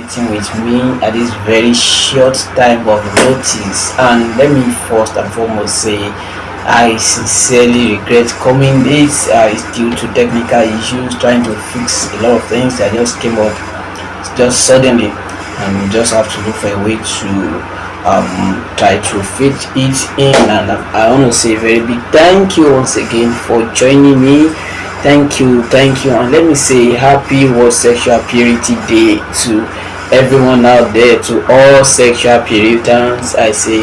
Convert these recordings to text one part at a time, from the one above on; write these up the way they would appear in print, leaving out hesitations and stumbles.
meeting with me at this very short time of notice. And let me first and foremost say I sincerely regret coming late. It's due to technical issues, trying to fix a lot of things that just came up just suddenly, and we just have to look for a way to try to fit it in. And I want to say a very big thank you once again for joining me. Thank you, and let me say happy World Sexual Purity Day to everyone out there, to all sexual puritans. I say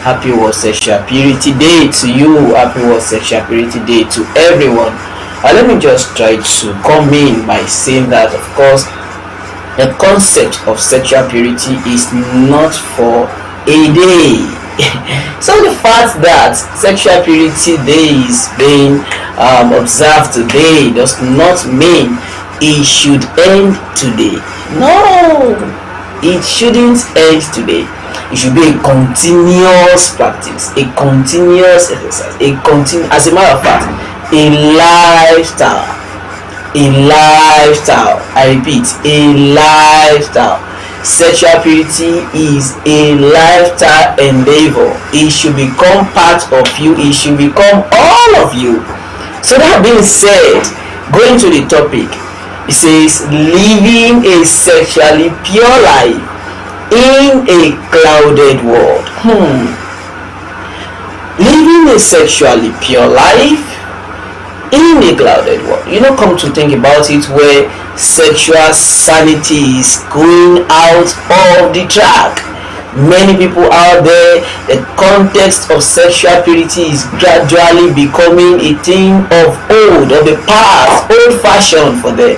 happy World Sexual Purity Day to you, happy World Sexual Purity Day to everyone. Let me just try to come in by saying that, of course, the concept of sexual purity is not for a day. So the fact that Sexual Purity Day is being observed today does not mean it should end today. No, it shouldn't end today. It should be a continuous practice, a continuous exercise, as a matter of fact, a lifestyle. I repeat, a lifestyle. Sexual purity is a lifestyle endeavor. It should become part of you. It should become all of you. So that being said, going to the topic, it says living a sexually pure life in a clouded world. Living a sexually pure life in a clouded world. Come to think about it, where sexual sanity is going out of the track. Many people out there, the context of sexual purity is gradually becoming a thing of the past, old fashioned for them.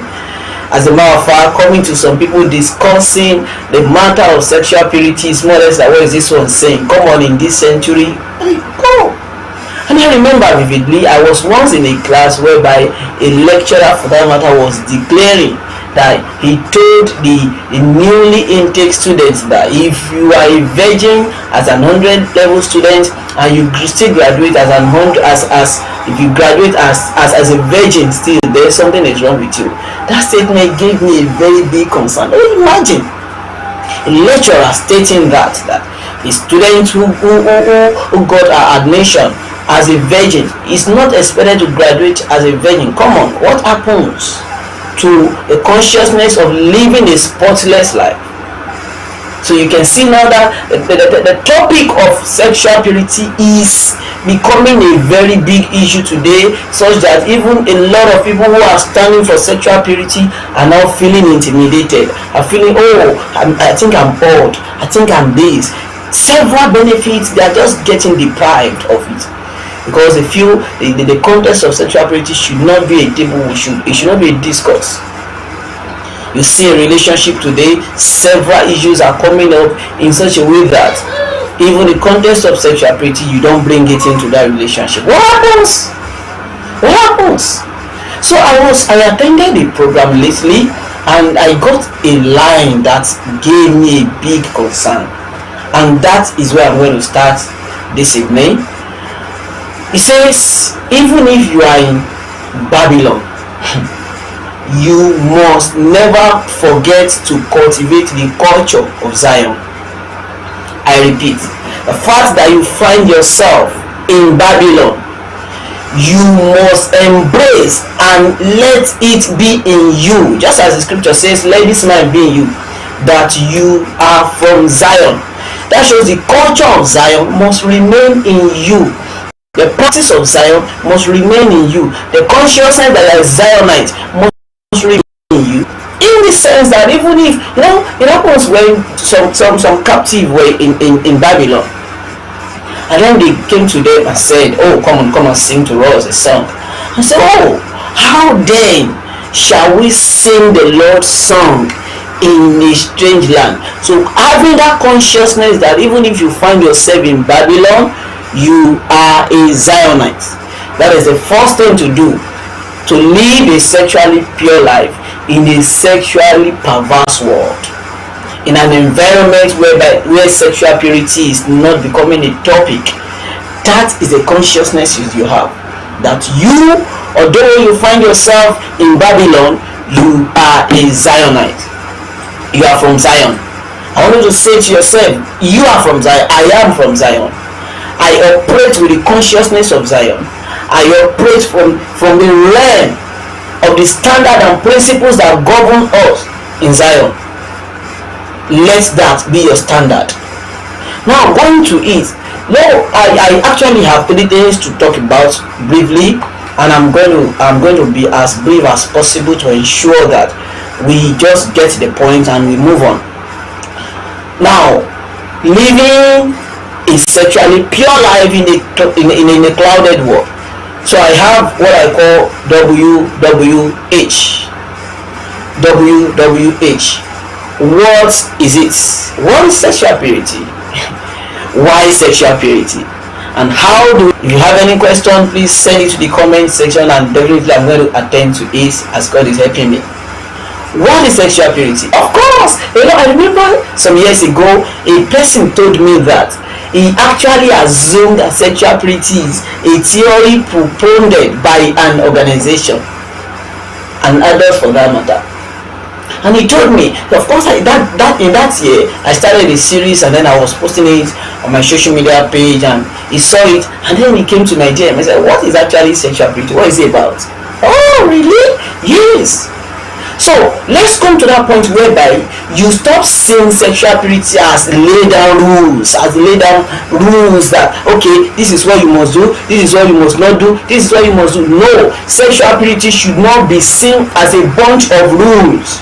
As a matter of fact, coming to some people discussing the matter of sexual purity is more or less like, what is this one saying? Come on, in this century, go. And I remember vividly, I was once in a class whereby a lecturer, for that matter, was declaring that he told the newly intake students that if you are a virgin as an 100 level student and you still graduate as an 100, as if you graduate as a virgin, still there's something is wrong with you. That statement gave me a very big concern. Imagine a lecturer stating that a student who got admission as a virgin is not expected to graduate as a virgin. Come on, what happens to the consciousness of living a spotless life? So you can see now that the topic of sexual purity is becoming a very big issue today, such that even a lot of people who are standing for sexual purity are now feeling intimidated, are feeling, I think I'm odd, I think I'm this. Several benefits, they are just getting deprived of it, because they feel the context of sexual purity should not be a table, it should not be a discourse. You see a relationship today, several issues are coming up in such a way that even the context of sexual purity, you don't bring it into that relationship. What happens? So I attended a program lately, and I got a line that gave me a big concern, and that is where I'm going to start this evening. It says, even if you are in Babylon, you must never forget to cultivate the culture of Zion. I repeat, the fact that you find yourself in Babylon, you must embrace and let it be in you. Just as the scripture says, let this man be in you, that you are from Zion. That shows the culture of Zion must remain in you. The practice of Zion must remain in you. The consciousness that is Zionite must remain in you. In the sense that even if it happens when some captive were in Babylon, and then they came to them and said, come on, sing to us a song. I said, how then shall we sing the Lord's song in a strange land? So having that consciousness that even if you find yourself in Babylon, you are a Zionite. That is the first thing to do, to live a sexually pure life in a sexually perverse world, in an environment where sexual purity is not becoming a topic. That is the consciousness you have, that you, although you find yourself in Babylon, you are a Zionite. You are from Zion. I want you to say to yourself, you are from Zion. I am from Zion. I operate with the consciousness of Zion. I operate from the realm of the standard and principles that govern us in Zion. Let that be your standard. Now, going to it. No, I actually have 3 things to talk about briefly, and I'm going to be as brief as possible to ensure that we just get the point and we move on. Now, living a sexually pure life in a clouded world. So I have what I call WWH. WWH. What is it? What is sexual purity? Why sexual purity? And how do if you have any question, please send it to the comment section, and definitely I'm going to attend to it as God is helping me. What is sexual purity? Of course, I remember some years ago a person told me that he actually assumed that sexual purity is a theory propounded by an organization, and others for that matter. And he told me, of course, in that year I started a series, and then I was posting it on my social media page, and he saw it, and then he came to my DM and said, what is actually sexual purity? What is it about? Oh, really? Yes. So let's come to that point whereby you stop seeing sexual purity as laid down rules, that okay, this is what you must do, this is what you must not do, this is what you must do. No, sexual purity should not be seen as a bunch of rules,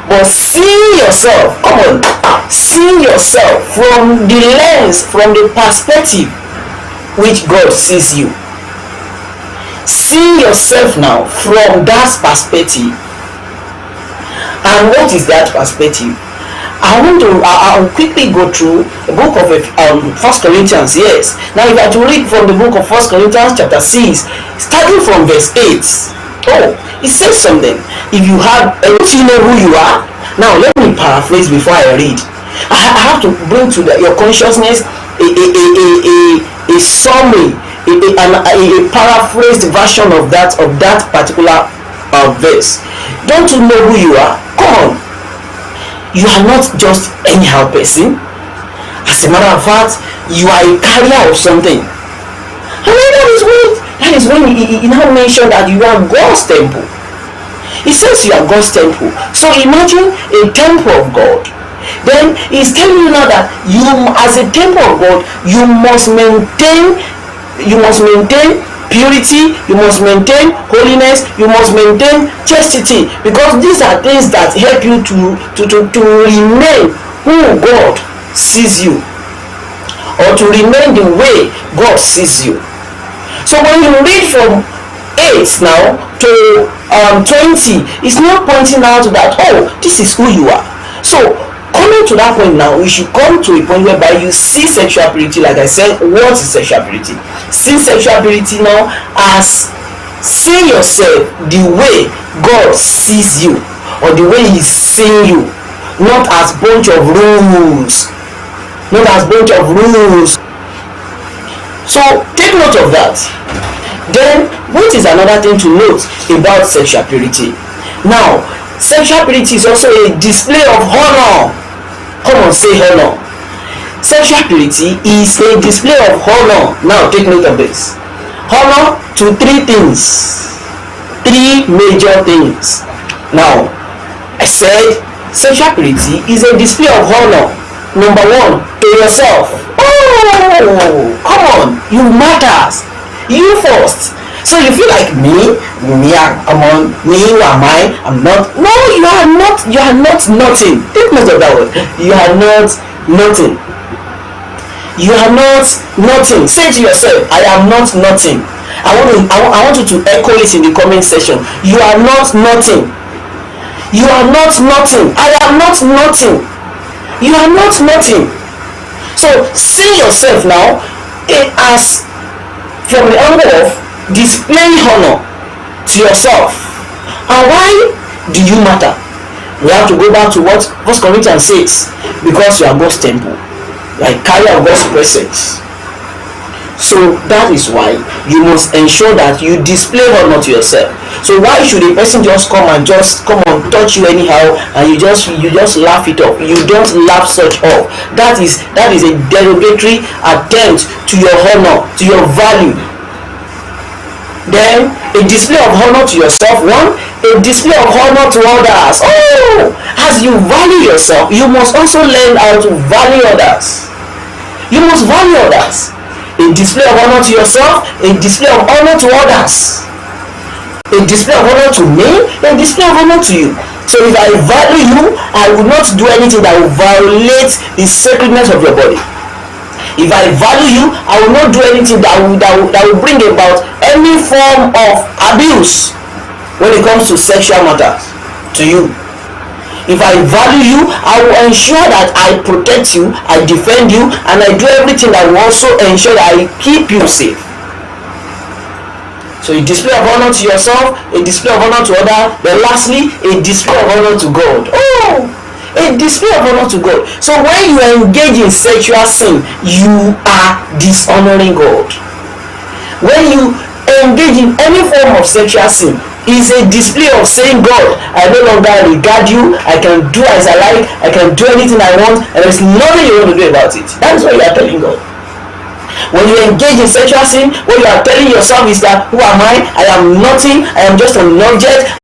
but see yourself from the lens, from the perspective which God sees you. See yourself now from that perspective. And what is that perspective? I'll quickly go through the book of 1 Corinthians. Yes. Now, if I have to read from the book of 1 Corinthians chapter 6, starting from verse 8. Oh, it says something. If you have, don't you know who you are? Now, let me paraphrase before I read. I have to bring to your consciousness a summary, a paraphrased version of that particular verse. Don't you know who you are? Come on. You are not just anyhow person. As a matter of fact, you are a carrier of something. And that is when he now mentioned that you are God's temple. He says you are God's temple. So imagine a temple of God. Then he's telling you now that you, as a temple of God, you must maintain purity, you must maintain holiness, you must maintain chastity, because these are things that help you to remain who God sees you, or to remain the way God sees you. So when you read from 8 now to 20, it's not pointing out that, oh, this is who you are. So coming to that point now, we should come to a point whereby you see sexual purity. Like I said, what is sexual purity? See sexual purity now as see yourself the way God sees you, or the way He's seeing you, not as bunch of rules. So take note of that. Then, what is another thing to note about sexual purity? Now, sexual purity is also a display of honor. Come on, say honor. Sexual purity is a display of honor. Now, take note of this. Honor to 3 things. 3 major things. Now, I said sexual purity is a display of honor. Number 1, to yourself. Oh, come on, you matters. You first. So you feel like me, come on, me, who am I? I'm not. No, you are not nothing. Take note of that word. You are not nothing. You are not nothing. Say to yourself, I am not nothing. I want you to echo it in the comment section. You are not nothing. You are not nothing. I am not nothing. You are not nothing. So see yourself now as from the angle of displaying honor to yourself. And why do you matter? We have to go back to what 1 Corinthians says. Because you are God's temple, you are a carrier of God's presence. So that is why you must ensure that you display honor to yourself. So why should a person just come and touch you anyhow, and you just laugh it off? You don't laugh such off. That is a derogatory attempt to your honor, to your value. Then a display of honor to yourself, one, a display of honor to others. Oh, as you value yourself, you must also learn how to value others. You must value others. A display of honor to yourself, a display of honor to others. A display of honor to me, a display of honor to you. So if I value you, I will not do anything that will violate the sacredness of your body. If I value you, I will not do anything that will bring about any form of abuse when it comes to sexual matters to you. If I value you, I will ensure that I protect you, I defend you, and I do everything that will also ensure that I keep you safe. So a display of honor to yourself, a display of honor to others, then lastly, a display of honor to God. Oh, a display of honor to God. So when you engage in sexual sin, you are dishonoring God. When you engage in any form of sexual sin, is a display of saying, God, I no longer regard you, I can do as I like, I can do anything I want, and there's nothing you want to do about it. That is what you are telling God. When you engage in sexual sin, what you are telling yourself is that, who am I? I am nothing, I am just an object.